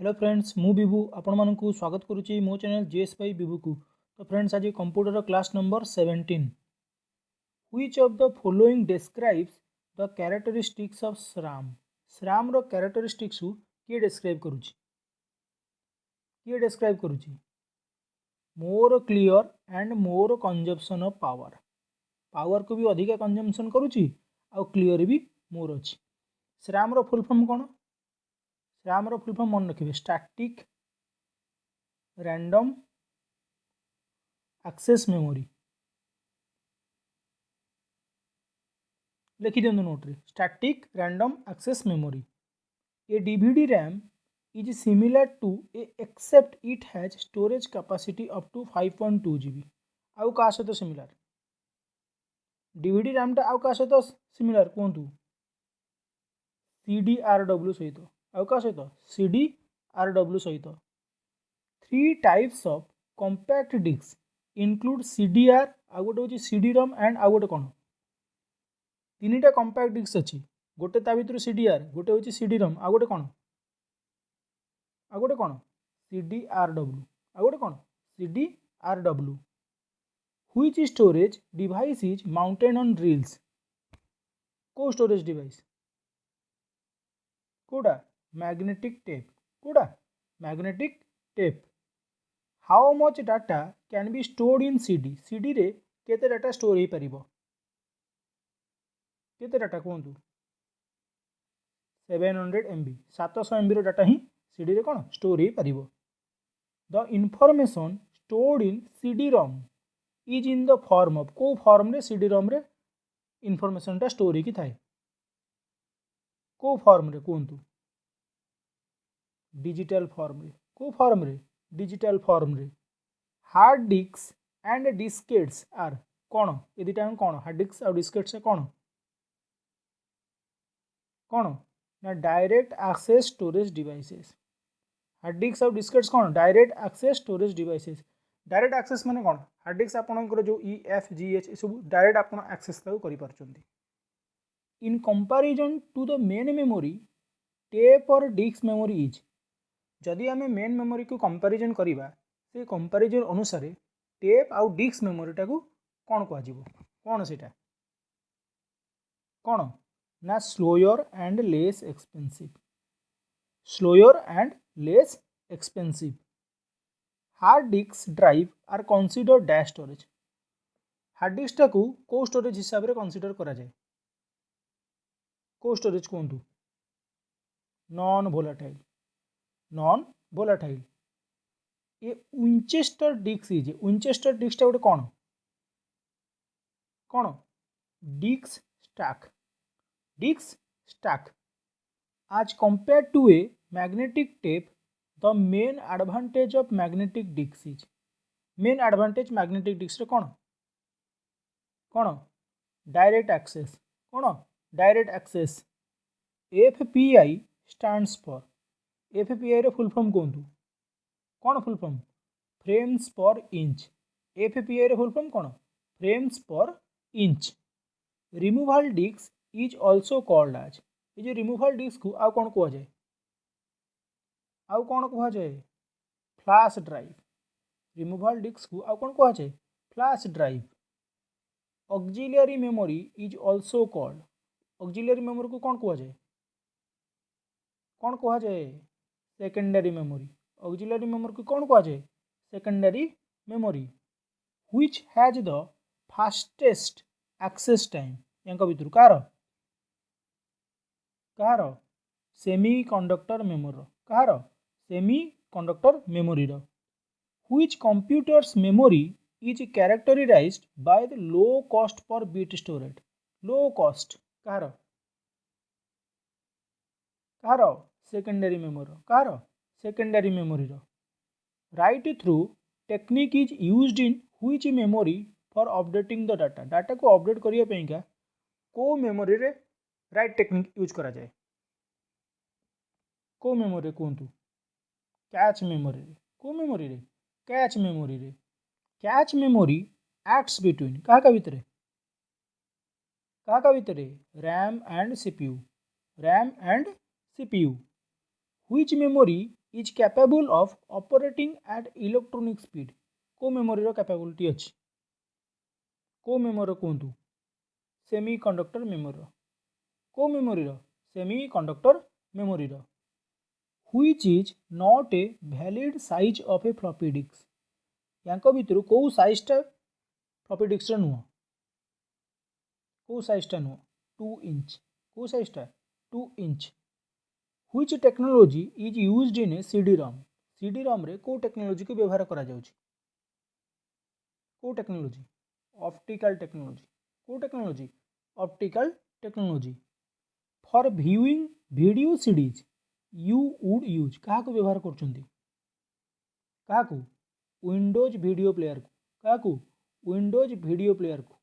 Hello friends मु विभू आपण मानकु स्वागत करुच्ची मो चैनल जेएस बाई विभू को। तो फ्रेंड्स आज computer class number 17 which of the following describes the characteristics of SRAM. SRAM रो कैरेक्टरिस्टिक्स को किए डिस्क्राइब करुच्ची more clear and more consumption of power. Power को भी अधिक कंजम्पशन करुच्ची आ क्लियर भी मोर अच्छी। श्राम रो फुल फॉर्म कौन? श्राम रो फुल फॉर्म मन रखिए स्टैटिक रैंडम एक्सेस मेमोरी। लिखी दिखाँ नोट रे static random access memory. A DVD RAM is similar to a except it has storage capacity up to 5.2 GB। आउ का सहित सिमिलर डीवीडी रैम टा आउ का सहित सिमिलर कहतु CDRW सहित आउ का सहित CDRW सहित। 3 types of compact disc include CDR आउ गोटे होची CD-ROM एंड आउ गोटे कौन 3टा कॉम्पैक्ट डिस्क अच्छी गोटे ता भीतर CDR गोटे होची CD-ROM आउ गोटे कौन CDRW आउ गोटे कौन CDRW। Which storage device is mounted on reels. को स्टोरेज डिवाइस कोडा मैग्नेटिक टेप कोडा magnetic tape. How much data can be stored in CD रे केते डाटा स्टोर हो परिबो केते डाटा कहतु 700 MB 700 MB रो डाटा ही CD रे कौन स्टोर हो परिबो। The information stored in CD-ROM is in the form of को फॉर्म रे CD-ROM रे इनफॉरमेशन टा स्टोर की थाए को फॉर्म रे कहतु डिजिटल फॉर्म रे को फॉर्म रे डिजिटल फॉर्म रे। Hard disk and diskettes are कौन ये दुटा कौन हार्ड डिस्क और डिस्केट्स से कौन ना direct access storage devices. Hard disk और डिस्केट्स कौन direct access storage devices. Direct access माने कौन हार्ड डिस्क आपनकर जो EFGH सब डायरेक्ट आपन एक्सेस करि पारछंती। In comparison to the main memory tape और डिस्क मेमोरी इज जदि आम मेन मेमोरी को कंपैरिजन करवा से कंपैरिजन अनुसार टेप आउ डिस्क मेमोरी टाकू कौन कौन सेटा कौन ना slower and less expensive slower and less expensive. Hard disk drive are considered dash storage. Hard disk टाकू को स्टोरेज हिसाब से कंसीडर करा जाए को स्टोरेज कहतु नॉन वोलाटाइल। ये Winchester disk is Winchester disk गोटे कौन disk stack as compare to a magnetic tape the main advantage of magnetic disk is main advantage magnetic disk रे कौन direct access. FPI stands for FPI रे full form कहतु कौन full form frames per inch. FPI रे full form कौन frames per inch. Removal disk is also called as ये जो removal disc को आउ कौन कह जाए फ्लैश ड्राइव। रिमूवल डिस्क को आउ कौन कह जाए flash drive. Auxiliary memory is also called auxiliary memory को कौन कह जाए सेकेंडरी मेमोरी। ऑक्सिलियरी मेमोरी को कौन कह जाए secondary memory. Which has the fastest access time यांक भितर कहार सेमीकंडक्टर मेमोरी रो। Which computers memory is characterized by the low cost per bit storage. Low cost कहार सेकेंडरी मेमोरी रो। Write through technique is used in which memory for updating the data को update करने को memory रे right technique use करा जाए को memory कहतु कैच मेमोरी रे को मेमोरी रे कैच मेमोरी एक्ट्स बिटवीन क्या भितर RAM and CPU which memory is capable of operating at electronic speed को मेमोरी कैपेबिलिटी अच्छी को मेमोरी कहतु सेमी कंडक्टर मेमोरी को memory semiconductor memory which is not a valid size of a floppy disk यांको भितर को साइजटा floppy disk नुह को साइजटा नुह 2 इंच को साइजटा 2 inch which technology is used in A CD ROM रे को टेक्नोलॉजी को व्यवहार करा जाउची को टेक्नोलॉजी ऑप्टिकल टेक्नोलॉजी को technology optical technology for viewing video CDs you would use क्या को व्यवहार करछंती क्या को विंडोज वीडियो प्लेयर को क्या को विंडोज वीडियो प्लेयर को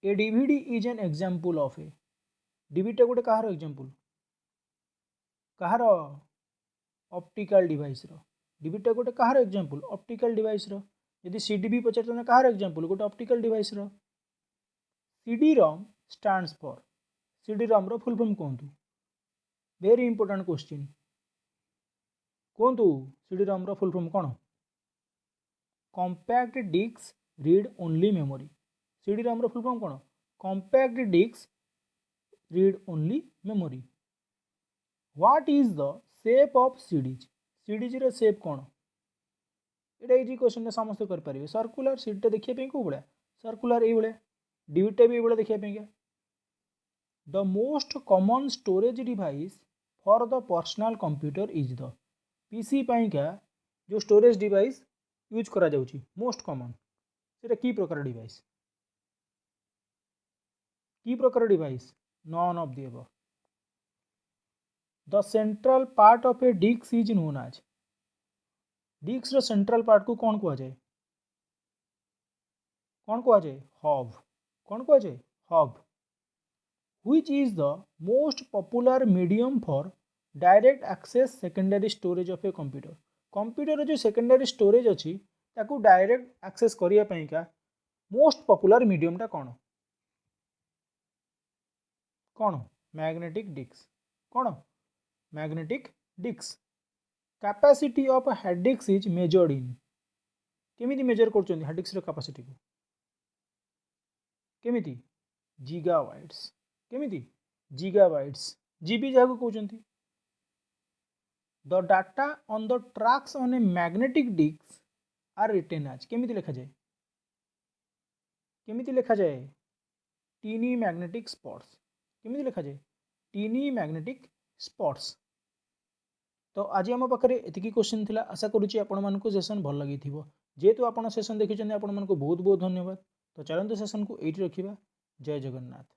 a DVD is an example of a DVD गोटे कहार एग्जांपल कहार ऑप्टिकल डिवाइस रो डीवीडी गोटे कहार एग्जांपल ऑप्टिकल डिवाइस रो यदि सीडी भी पचार कहार एग्जांपल गोटे ऑप्टिकल डिवाइस रो CD ROM stands for CD ROM रो फुल फॉर्म कहतु वेरी इंपोर्टेंट क्वेश्चन कहतु सीडी रोम रो फुल फॉर्म कौन compact disc read only memory CD ROM रो फुल फॉर्म कौन compact disc read only memory what is the shape of CDs रो shape कौन एटा इजी क्वेश्चन समस्त कर पारिबे सर्कुलर सीडीटा देखिया पे को बळा सर्कुलर ए बळा डीवीडी भी बळा देखिया पे the most common storage device for the personal computer is the PC पाइका जो स्टोरेज डिवाइस यूज करा जाउची मोस्ट कॉमन सेटा की प्रकार device none of the above the central part of a disk is known as disk रो central part को कौन कह जाए हब कौन कह जाए hub which is the most popular medium for direct access secondary storage of a computer computer जो secondary storage अच्छी ताकू डायरेक्ट एक्सेस करिया पईका मोस्ट पॉपुलर मीडियम टा कौन मैग्नेटिक डिस्क कौन magnetic disk capacity of hard disk is measured in केमिति measure करछन hard disk रो कैपेसिटी को केमिति गीगाबाइट्स केमिति गीगाबाइट्स जीबी जहाँ कहते the data on the tracks on a magnetic disk are written as केमिति लिखा जाए टीनी मैग्नेटिक स्पॉट्स केमिति लिखा जाए टीनी मैग्नेटिक स्पॉट्स तो आज आम पाखे एतिकी क्वेश्चन थिला आशा करुच्ची आपण मानकु सेशन भल लगी थिबो जेहेतु आपण सेशन देखिछन आपण मानकु बहुत बहुत धन्यवाद तो चलंतु सेशन को एठी रखिबा जय जगन्नाथ।